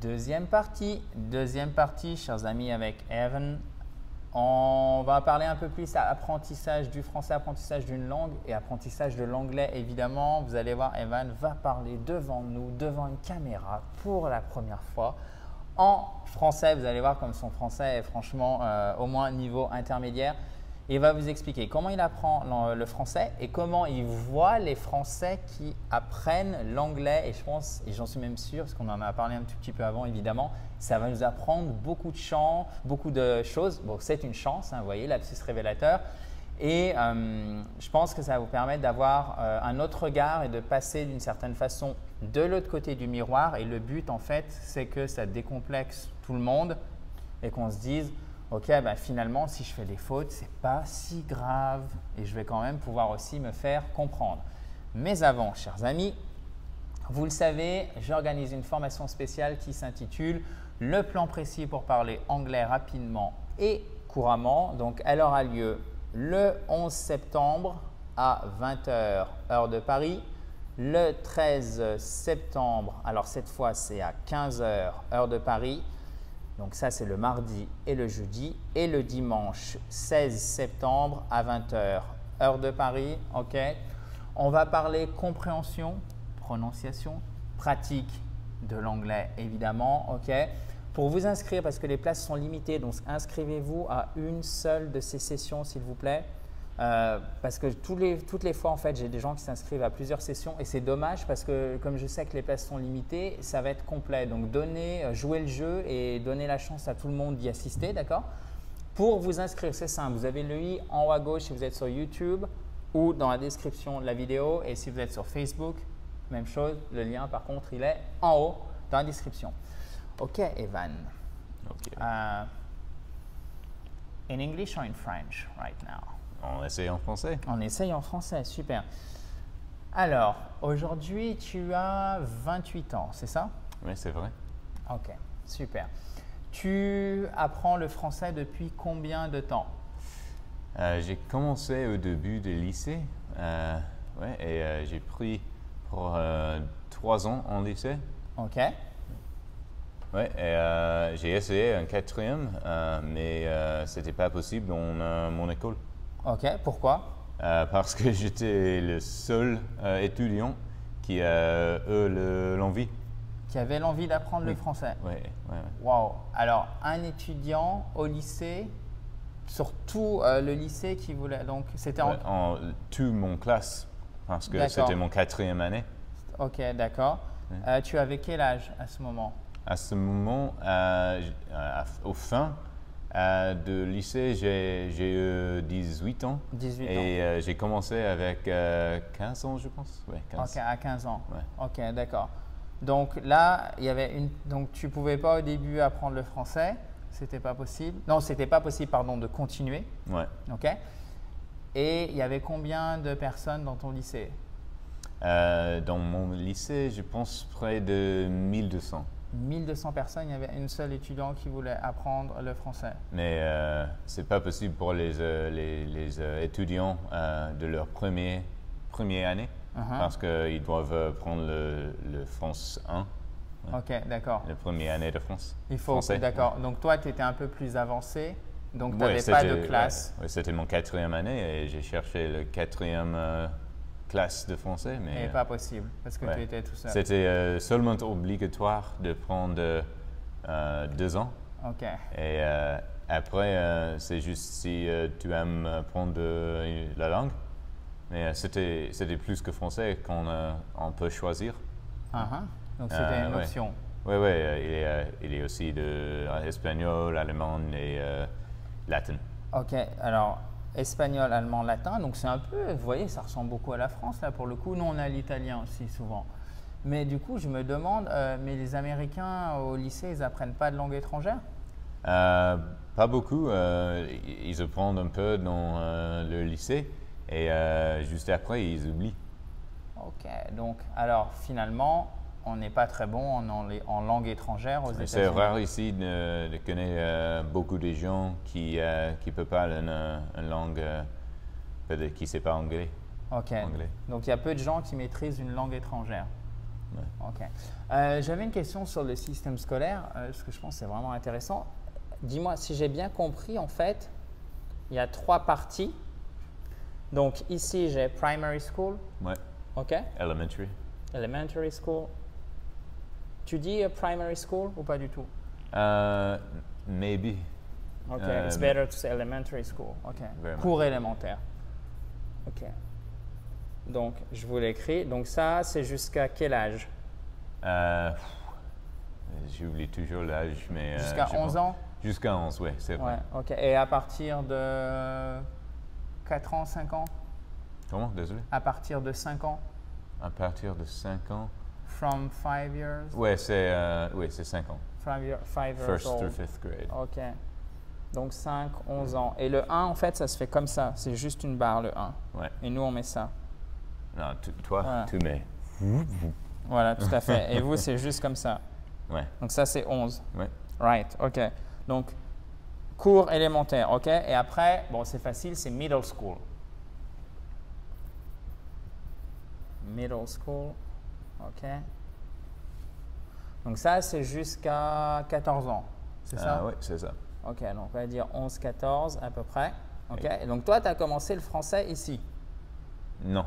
Deuxième partie, chers amis, avec Evan. On va parler un peu plus à apprentissage du français, apprentissage d'une langue et apprentissage de l'anglais. Évidemment, vous allez voir, Evan va parler devant nous, devant une caméra pour la première fois en français. Vous allez voir comme son français est franchement au moins niveau intermédiaire. Il va vous expliquer comment il apprend le français et comment il voit les Français qui apprennent l'anglais. Et je pense, et j'en suis même sûr, parce qu'on en a parlé un tout petit peu avant évidemment, ça va nous apprendre beaucoup de choses. Bon, c'est une chance, hein, vous voyez, lapsus révélateur. Et je pense que ça va vous permettre d'avoir un autre regard et de passer d'une certaine façon de l'autre côté du miroir. Et le but, en fait, c'est que ça décomplexe tout le monde et qu'on se dise ok, ben finalement, si je fais des fautes, ce n'est pas si grave et je vais quand même pouvoir aussi me faire comprendre. Mais avant, chers amis, vous le savez, j'organise une formation spéciale qui s'intitule « Le plan précis pour parler anglais rapidement et couramment ». Donc, elle aura lieu le 11 septembre à 20 h heure de Paris. Le 13 septembre, alors cette fois, c'est à 15 h heure de Paris. Donc ça, c'est le mardi et le jeudi. Et le dimanche 16 septembre à 20 h heure de Paris. Ok. On va parler compréhension, prononciation, pratique de l'anglais évidemment. Ok. Pour vous inscrire, parce que les places sont limitées, donc inscrivez-vous à une seule de ces sessions s'il vous plaît. Parce que toutes les fois, en fait, j'ai des gens qui s'inscrivent à plusieurs sessions et c'est dommage parce que comme je sais que les places sont limitées, ça va être complet. Donc, jouez le jeu et donnez la chance à tout le monde d'y assister, d'accord? Pour vous inscrire, c'est simple. Vous avez le i en haut à gauche si vous êtes sur YouTube ou dans la description de la vidéo. Et si vous êtes sur Facebook, même chose. Le lien, par contre, il est en haut dans la description. Ok, Evan. Okay. In English or in French right now? On essaye en français. On essaye en français, super. Alors, aujourd'hui, tu as 28 ans, c'est ça? Oui, c'est vrai. Ok, super. Tu apprends le français depuis combien de temps? J'ai commencé au début du lycée et j'ai pris pour 3 ans en lycée. Ok. Ouais, et j'ai essayé un quatrième, mais ce n'était pas possible dans mon école. Ok, pourquoi? Parce que j'étais le seul étudiant qui a eu l'envie. Qui avait l'envie d'apprendre le français? Oui. Waouh! Alors, un étudiant au lycée, surtout le lycée qui voulait… Donc, c'était en tout mon classe, parce que c'était mon quatrième année. Ok, d'accord. Ouais. Tu avais quel âge à ce moment? À ce moment, au fin de lycée, j'ai eu 18 ans. 18 ans. Et j'ai commencé avec 15 ans, je pense. Ouais, 15. Ok, à 15 ans. Ouais. Ok, d'accord. Donc là, donc tu ne pouvais pas au début apprendre le français. C'était pas possible. Non, c'était pas possible, pardon, de continuer. Ouais. Ok. Et il y avait combien de personnes dans ton lycée? Dans mon lycée, je pense près de 1200. 1200 personnes, il y avait une seule étudiant qui voulait apprendre le français. Mais ce n'est pas possible pour les étudiants de leur première année parce qu'ils doivent prendre le France 1. Ouais. Ok, d'accord. La première année de France. Il faut, d'accord. Donc toi, tu étais un peu plus avancé, donc tu n'avais ouais, pas de classe. Ouais, c'était mon quatrième année et j'ai cherché le quatrième classe de français. Mais pas possible, parce que tu étais tout seul. C'était seulement obligatoire de prendre 2 ans. Ok. Et après, c'est juste si tu aimes apprendre la langue. Mais c'était plus que français qu'on peut choisir. Donc c'était une option. Oui, il est aussi de espagnol, allemand et latin. Ok, alors espagnol, allemand, latin, donc c'est un peu, vous voyez, ça ressemble beaucoup à la France là pour le coup. Nous, on a l'italien aussi souvent. Mais du coup, je me demande, mais les Américains au lycée, ils apprennent pas de langue étrangère? Pas beaucoup. Ils apprennent un peu dans le lycée et juste après, ils oublient. Ok, donc alors finalement, on n'est pas très bon en langue étrangère aux États-Unis. C'est rare ici de connaître beaucoup de gens qui peuvent parler une langue qui ne sait pas anglais. Ok, donc il y a peu de gens qui maîtrisent une langue étrangère. Ouais. Ok. J'avais une question sur le système scolaire, parce que je pense que c'est vraiment intéressant. Dis-moi, si j'ai bien compris, en fait, il y a 3 parties. Donc ici, j'ai primary school. Ouais. Ok. Elementary. Elementary school. Tu dis primary school ou pas du tout? Maybe. Ok. It's better to say elementary school. Ok. Very much. Cours élémentaire. Ok. Donc, je vous l'écris. Donc ça, c'est jusqu'à quel âge? J'oublie toujours l'âge, mais... Jusqu'à je 11 pense- ans? Jusqu'à 11, oui, c'est vrai. Ouais, ok. Et à partir de 4 ans, 5 ans? Comment? Désolé. À partir de 5 ans? À partir de 5 ans? From 5 years? Ouais, c'est 5 ans. 5 years First old. through 5th grade. Ok. Donc 5, 11 ans. Et le 1, en fait, ça se fait comme ça. C'est juste une barre, le 1. Ouais. Et nous, on met ça. Non, toi, Voilà. tu mets. Voilà, tout à fait. Et vous, c'est juste comme ça. Ouais, Donc ça, c'est 11. ouais. Right, ok. Donc, cours élémentaire, ok. Et après, bon, c'est facile, c'est middle school. Middle school, ok. Donc ça, c'est jusqu'à 14 ans, c'est ça? Oui, c'est ça. Ok, donc on va dire 11, 14 à peu près. Ok. Et donc toi, tu as commencé le français ici, Non.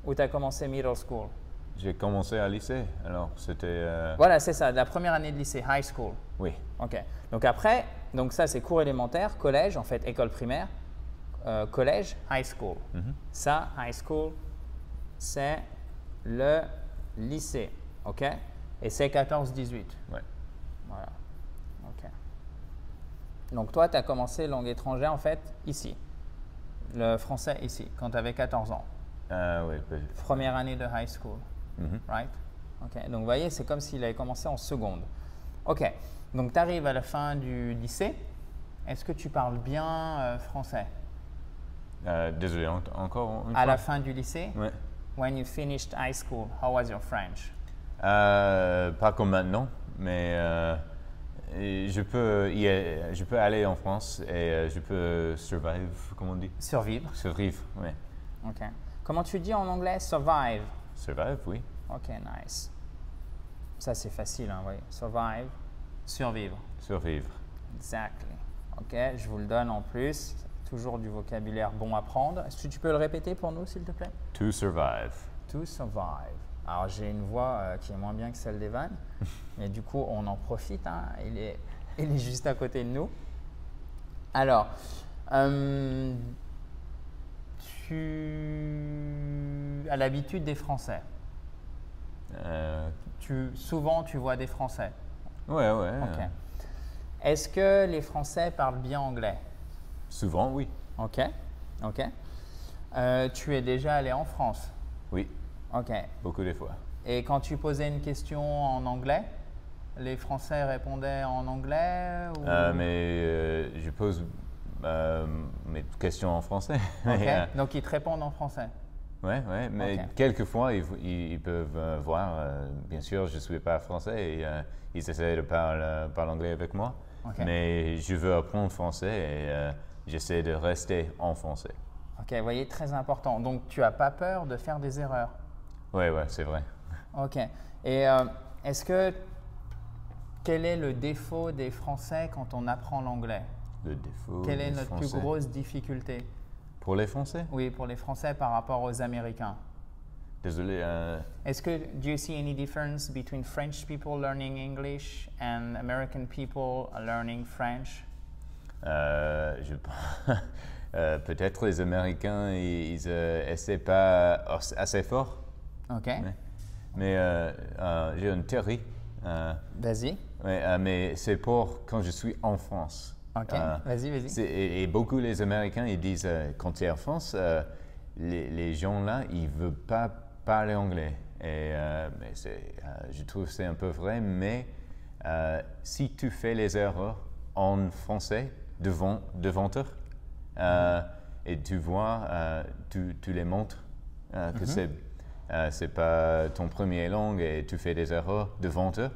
ou tu as commencé middle school? J'ai commencé à lycée, alors c'était... Voilà, c'est ça, la première année de lycée, high school. Oui, Ok. Donc après, donc ça c'est cours élémentaire, collège, en fait école primaire, collège, high school. Ça, high school, c'est le lycée, ok? Et c'est 14-18. ouais. Voilà. Ok. Donc toi, tu as commencé langue étrangère en fait ici, le français ici, quand tu avais 14 ans. Oui, Première année de high school, right? Ok. Donc vous voyez, c'est comme s'il avait commencé en seconde. Ok. Donc tu arrives à la fin du lycée. Est-ce que tu parles bien français? désolé, encore une À fois? la fin du lycée? Ouais. When you finished high school, how was your French? Pas comme maintenant, mais je peux aller en France et je peux survive, comment on dit? Survivre. Survivre, oui. Ok. Comment tu dis en anglais? Survive. Survive, oui. Ok, nice. Ça c'est facile, hein, oui. Survive. Survivre. Survivre. Exactly. Ok, je vous le donne en plus. Toujours du vocabulaire bon à prendre. Est-ce que tu peux le répéter pour nous, s'il te plaît? To survive. To survive. Alors, j'ai une voix qui est moins bien que celle d'Evan, mais du coup, on en profite. Hein. Il est juste à côté de nous. Alors, tu as l'habitude des Français. Souvent, tu vois des Français. Ouais. Ok. Est-ce que les Français parlent bien anglais? Souvent, oui. Ok. Tu es déjà allé en France? Oui, Ok. beaucoup de fois. Et quand tu posais une question en anglais, les Français répondaient en anglais ou... Mais je pose mes questions en français. Ok. Donc ils te répondent en français? Ouais, mais Ok. quelquefois, ils peuvent voir, bien sûr, je ne suis pas français et ils essaient de parler anglais avec moi. Ok. Mais je veux apprendre français et j'essaie de rester en français. Ok, vous voyez, très important. Donc tu n'as pas peur de faire des erreurs? Ouais, c'est vrai. Ok. Et quel est le défaut des Français quand on apprend l'anglais? Le défaut Quelle est des notre Français. plus grosse difficulté? Pour les Français? Oui, pour les Français par rapport aux Américains. Désolé. Do you see any difference between French people learning English and American people learning French? Peut-être les Américains, ils essaient pas assez fort. Ok. Mais j'ai une théorie. Vas-y. Mais c'est pour quand je suis en France. Ok. Vas-y. Et beaucoup les Américains, ils disent quand tu es en France, les gens là, ils veulent pas parler anglais. Et je trouve que c'est un peu vrai, mais si tu fais les erreurs en français devant eux, et tu vois, tu les montres que c'est pas ton première langue et tu fais des erreurs devant eux,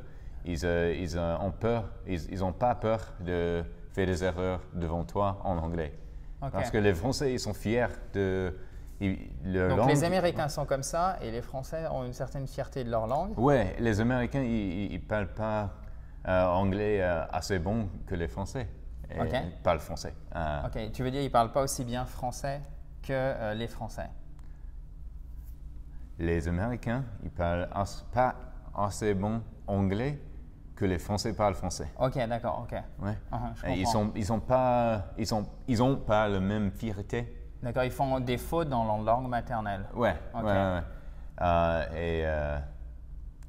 ils ont peur, ils ont pas peur de faire des erreurs devant toi en anglais. Ok. Parce que les Français, ils sont fiers Donc les Américains sont comme ça et les Français ont une certaine fierté de leur langue. Ouais, les Américains, ils parlent pas anglais assez bon que les Français. Ils parlent français. Ok, tu veux dire ils parlent pas aussi bien français que les Français? Les Américains, ils parlent pas assez bon anglais que les Français parlent français. Ok, d'accord, ok. Ouais. Je comprends. Ils ont pas la même fierté. D'accord, ils font des fautes dans leur langue maternelle. Ouais, Ok.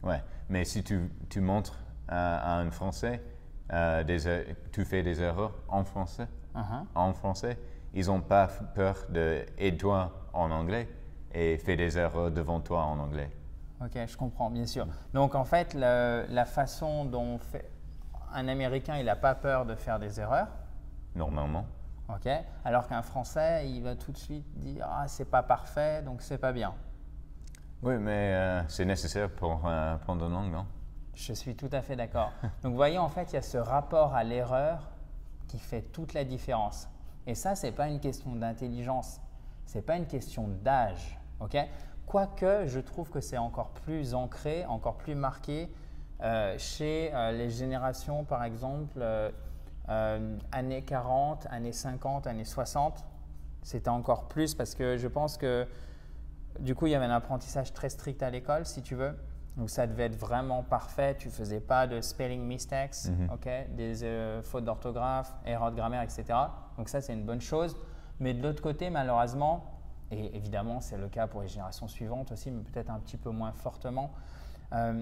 ouais. Mais si tu montres à un Français, tu fais des erreurs en français, ils n'ont pas peur d'aide-toi en anglais et fais des erreurs devant toi en anglais. Ok, je comprends, bien sûr. Donc en fait, la façon dont un Américain, il n'a pas peur de faire des erreurs. Normalement. Ok. Alors qu'un Français, il va tout de suite dire ah c'est pas parfait, donc c'est pas bien. Oui, mais c'est nécessaire pour apprendre une langue, non? Je suis tout à fait d'accord. Donc vous voyez, en fait, il y a ce rapport à l'erreur qui fait toute la différence. Et ça, c'est pas une question d'intelligence, c'est pas une question d'âge, ok? Quoique, je trouve que c'est encore plus ancré, encore plus marqué chez les générations, par exemple, années 40, années 50, années 60. C'était encore plus parce que je pense que du coup, il y avait un apprentissage très strict à l'école, si tu veux. Donc, ça devait être vraiment parfait. Tu ne faisais pas de spelling mistakes, des fautes d'orthographe, erreurs de grammaire, etc. Donc, ça, c'est une bonne chose. Mais de l'autre côté, malheureusement, et évidemment, c'est le cas pour les générations suivantes aussi, mais peut-être un petit peu moins fortement,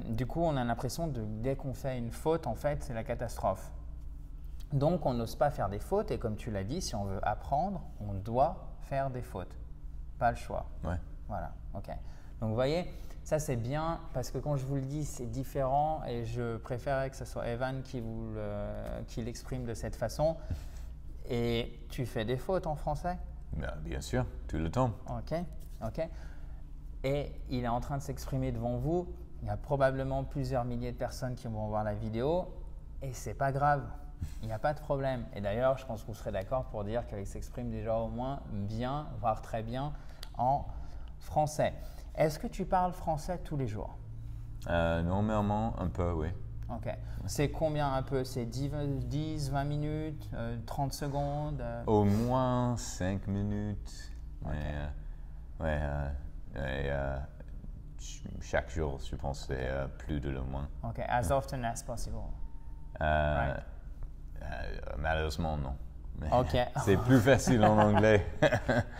du coup, on a l'impression que dès qu'on fait une faute, en fait, c'est la catastrophe. Donc, on n'ose pas faire des fautes. Et comme tu l'as dit, si on veut apprendre, on doit faire des fautes. Pas le choix. Ouais. Voilà, ok. Donc, vous voyez, ça c'est bien parce que quand je vous le dis, c'est différent et je préférais que ce soit Evan qui l'exprime de cette façon. Et tu fais des fautes en français? Bien sûr, tout le temps. Ok. Et il est en train de s'exprimer devant vous. Il y a probablement plusieurs milliers de personnes qui vont voir la vidéo et c'est pas grave. Il n'y a pas de problème. Et d'ailleurs, je pense que vous serez d'accord pour dire qu'il s'exprime déjà au moins bien, voire très bien en français. Est-ce que tu parles français tous les jours? Normalement, un peu, oui. Ok. C'est combien un peu? C'est 10, 20 minutes, 30 secondes? Au moins 5 minutes. Okay. Chaque jour, je pense que c'est plus de le moins. Ok. As often as possible. Right. Malheureusement, non. Mais ok. C'est plus facile en anglais.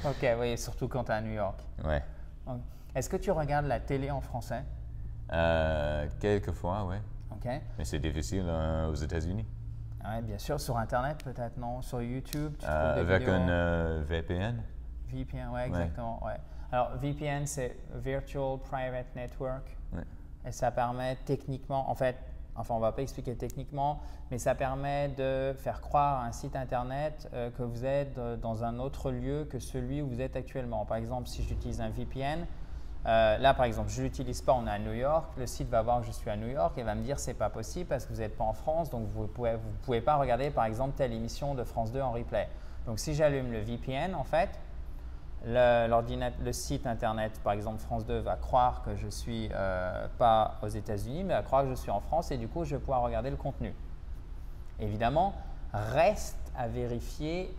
Ok, oui, surtout quand tu es à New York. Ouais. Okay. Est-ce que tu regardes la télé en français? Quelquefois, oui. Ok. Mais c'est difficile aux États-Unis. Oui, bien sûr. Sur Internet, peut-être, non? Sur YouTube, tu trouves des avec vidéos? un VPN. VPN, oui, exactement. Ouais. Alors, VPN, c'est Virtual Private Network. Ouais. Et ça permet techniquement, on ne va pas expliquer techniquement, mais ça permet de faire croire à un site Internet que vous êtes dans un autre lieu que celui où vous êtes actuellement. Par exemple, si j'utilise un VPN, là, par exemple, je ne l'utilise pas, on est à New York, le site va voir que je suis à New York et va me dire c'est pas possible parce que vous n'êtes pas en France, donc vous ne pouvez pas regarder, par exemple, telle émission de France 2 en replay. Donc, si j'allume le VPN, en fait, le site Internet, par exemple France 2, va croire que je ne suis pas aux États-Unis, mais va croire que je suis en France et du coup, je vais pouvoir regarder le contenu. Évidemment, reste à vérifier,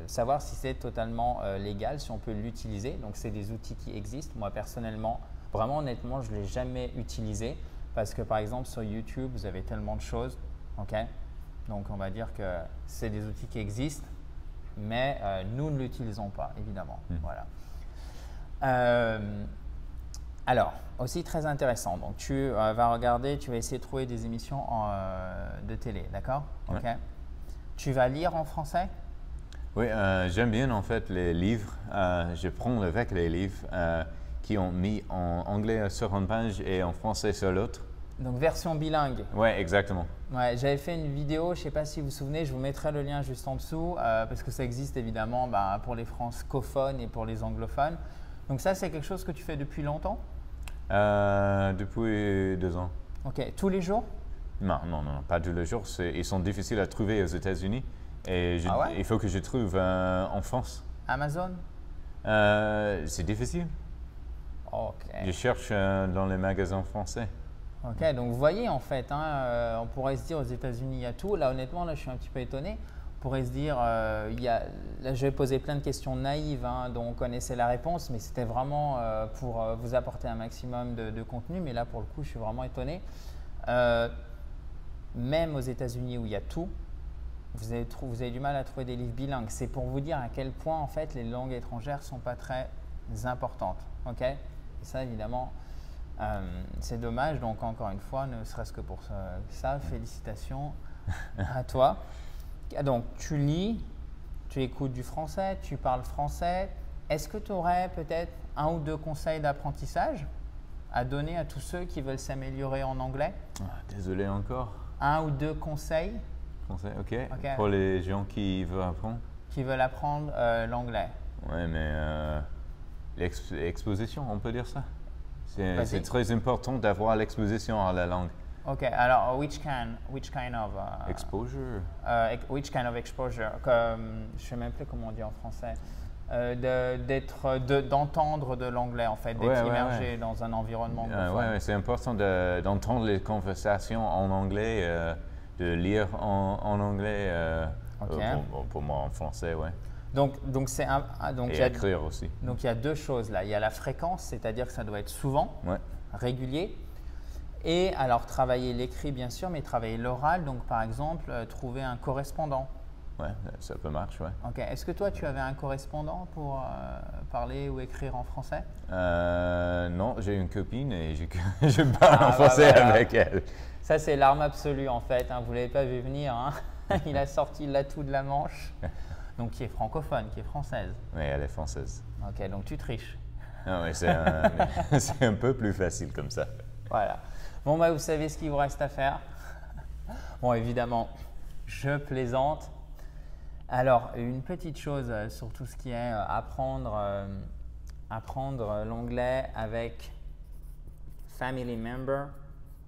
savoir si c'est totalement légal, si on peut l'utiliser. Donc, c'est des outils qui existent. Moi, personnellement, vraiment honnêtement, je ne l'ai jamais utilisé parce que, par exemple, sur YouTube, vous avez tellement de choses. Okay, donc, on va dire que c'est des outils qui existent. Mais nous ne l'utilisons pas, évidemment. Voilà. Alors, aussi très intéressant. Donc, tu vas regarder, tu vas essayer de trouver des émissions de télé, d'accord? Ouais. Ok. Tu vas lire en français? Oui, j'aime bien en fait les livres. Je prends avec les livres qui ont mis en anglais sur une page et en français sur l'autre. Donc, version bilingue. Oui, exactement. Ouais, j'avais fait une vidéo, je ne sais pas si vous vous souvenez, je vous mettrai le lien juste en dessous parce que ça existe évidemment pour les francophones et pour les anglophones. Donc ça, c'est quelque chose que tu fais depuis longtemps? Depuis 2 ans. Ok, tous les jours? Non, pas tous les jours. Ils sont difficiles à trouver aux États-Unis et Ah ouais? il faut que je trouve en France. Amazon? C'est difficile. Ok. Je cherche dans les magasins français. Ok, donc vous voyez en fait, on pourrait se dire aux États-Unis il y a tout. Là honnêtement, là je suis un petit peu étonné. On pourrait se dire, là je vais poser plein de questions naïves dont on connaissait la réponse, mais c'était vraiment pour vous apporter un maximum de contenu. Mais là pour le coup, je suis vraiment étonné. Même aux États-Unis où il y a tout, vous avez du mal à trouver des livres bilingues. C'est pour vous dire à quel point en fait les langues étrangères sont pas très importantes. Ok, et ça évidemment. C'est dommage, donc encore une fois, ne serait-ce que pour ça, félicitations à toi. Donc tu lis, tu écoutes du français, tu parles français. Est-ce que tu aurais peut-être un ou deux conseils d'apprentissage à donner à tous ceux qui veulent s'améliorer en anglais? Désolé encore. Un ou deux conseils Ok. Pour les gens qui veulent apprendre. Qui veulent apprendre l'anglais. Oui, mais l'exposition, on peut dire ça. C'est très important d'avoir l'exposition à la langue. Ok, alors which kind of Exposure. Which kind of exposure? Je ne sais même plus comment on dit en français. D'entendre de l'anglais en fait, d'être immergé dans un environnement anglophone. Oui, c'est important d'entendre les conversations en anglais, de lire en anglais. Pour moi en français, ouais. Donc et écrire aussi. Donc il y a deux choses là. Il y a la fréquence, c'est-à-dire que ça doit être souvent, régulier. Et alors travailler l'écrit bien sûr, mais travailler l'oral. Donc par exemple, trouver un correspondant. Ouais, ça peut marcher, ouais. Ok. Est-ce que toi tu avais un correspondant pour parler ou écrire en français? Non, j'ai une copine et je parle en français avec elle. Ça c'est l'arme absolue en fait. Vous l'avez pas vu venir. Il a sorti l'atout de la manche. Donc qui est francophone, qui est française. Oui, elle est française. Ok, donc tu triches. Non, mais c'est un peu plus facile comme ça. Voilà. Bon, vous savez ce qu'il vous reste à faire. Bon, évidemment, je plaisante. Alors, une petite chose sur tout ce qui est apprendre l'anglais avec family member.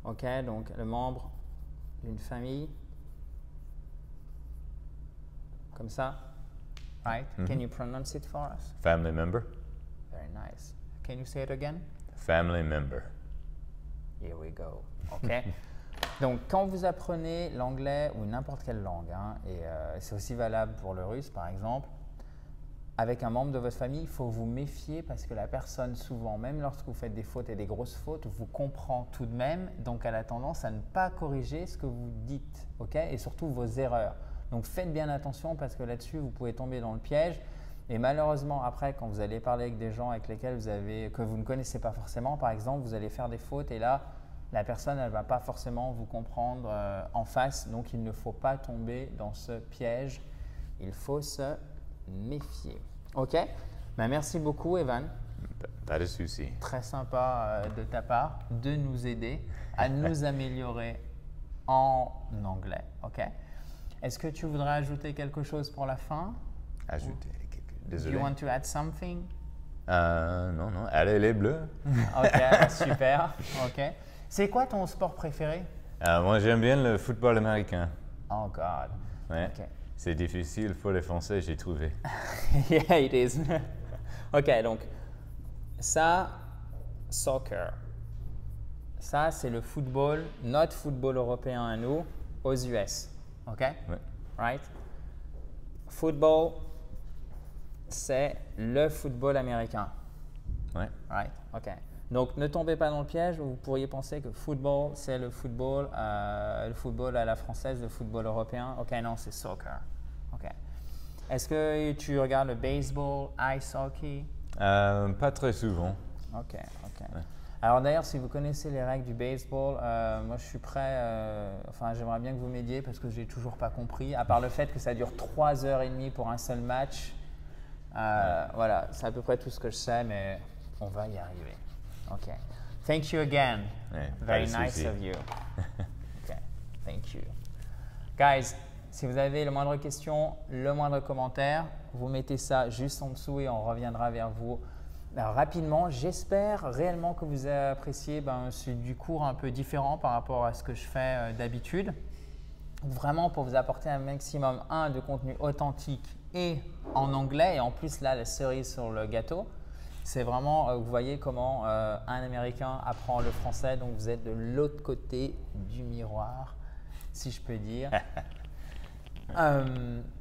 Ok, donc le membre d'une famille. Comme ça. Right? Can you pronounce it for us? Family member. Very nice. Can you say it again? Family member. Here we go. OK. Donc, quand vous apprenez l'anglais ou n'importe quelle langue, et c'est aussi valable pour le russe par exemple, avec un membre de votre famille, il faut vous méfier parce que la personne souvent, même lorsque vous faites des fautes et des grosses fautes, vous comprend tout de même, donc elle a tendance à ne pas corriger ce que vous dites, ok, et surtout vos erreurs. Donc faites bien attention parce que là-dessus, vous pouvez tomber dans le piège. Et malheureusement, après, quand vous allez parler avec des gens avec lesquels que vous ne connaissez pas forcément, par exemple, vous allez faire des fautes et là, la personne, elle ne va pas forcément vous comprendre en face. Donc, il ne faut pas tomber dans ce piège. Il faut se méfier. OK? Merci beaucoup, Evan. Pas de souci. Très sympa de ta part de nous aider à nous améliorer en anglais. OK? Est-ce que tu voudrais ajouter quelque chose pour la fin? Ajouter désolé. Do you want to add something? Non. Allez, les bleus. Ok, super. Ok. C'est quoi ton sport préféré? Moi, j'aime bien le football américain. Oh God. Ouais. Okay. C'est difficile pour les Français, j'ai trouvé. Yeah, it is. Ok, donc ça, soccer. Ça, c'est le football, notre football européen à nous, aux US. OK? Ouais. Right? Football, c'est le football américain. Ouais. Right? OK. Donc, ne tombez pas dans le piège où vous pourriez penser que football, c'est le football à la française, le football européen. OK, non, c'est soccer. OK. Est-ce que tu regardes le baseball, ice hockey? Pas très souvent. OK. Ouais. Alors d'ailleurs, si vous connaissez les règles du baseball, moi je suis prêt, j'aimerais bien que vous m'aidiez parce que je n'ai toujours pas compris, à part le fait que ça dure 3h30 pour un seul match. Voilà, c'est à peu près tout ce que je sais, mais on va y arriver. OK. Thank you again. Ouais, Very nice of you. OK. Thank you. Guys, si vous avez le moindre question, le moindre commentaire, vous mettez ça juste en dessous et on reviendra vers vous. Alors, rapidement, j'espère réellement que vous avez apprécié du cours un peu différent par rapport à ce que je fais d'habitude. vraiment pour vous apporter un maximum, de contenu authentique et en anglais. Et en plus, là, la cerise sur le gâteau, c'est vraiment, vous voyez comment un Américain apprend le français. Donc, vous êtes de l'autre côté du miroir, si je peux dire.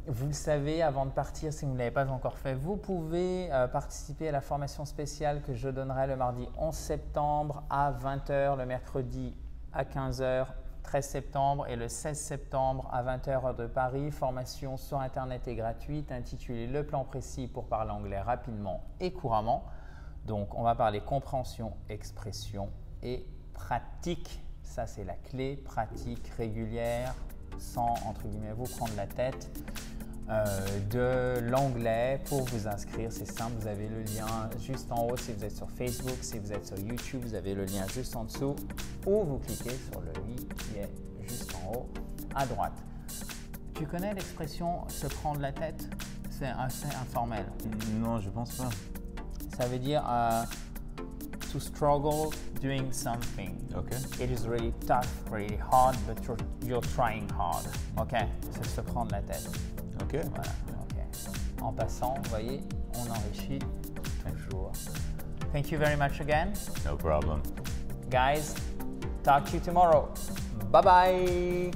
Vous le savez, avant de partir, si vous ne l'avez pas encore fait, vous pouvez participer à la formation spéciale que je donnerai le mardi 11 septembre à 20h, le mercredi à 15h, 13 septembre et le 16 septembre à 20h heure de Paris. Formation sur Internet et gratuite intitulée « Le plan précis pour parler anglais rapidement et couramment ». Donc, on va parler compréhension, expression et pratique. Ça, c'est la clé, pratique régulière, sans, entre guillemets, vous prendre la tête, de l'anglais. Pour vous inscrire, c'est simple, vous avez le lien juste en haut si vous êtes sur Facebook, si vous êtes sur YouTube, vous avez le lien juste en dessous ou vous cliquez sur le i qui est juste en haut à droite. Tu connais l'expression « se prendre la tête » ? C'est assez informel. Non, je pense pas. Ça veut dire to struggle doing something. Ok. It is really tough, really hard, but you're trying hard. Ok, c'est se prendre la tête. Ok. Voilà. Ok. En passant, vous voyez, on enrichit toujours. Thank you very much again. No problem. Guys, talk to you tomorrow. Bye bye.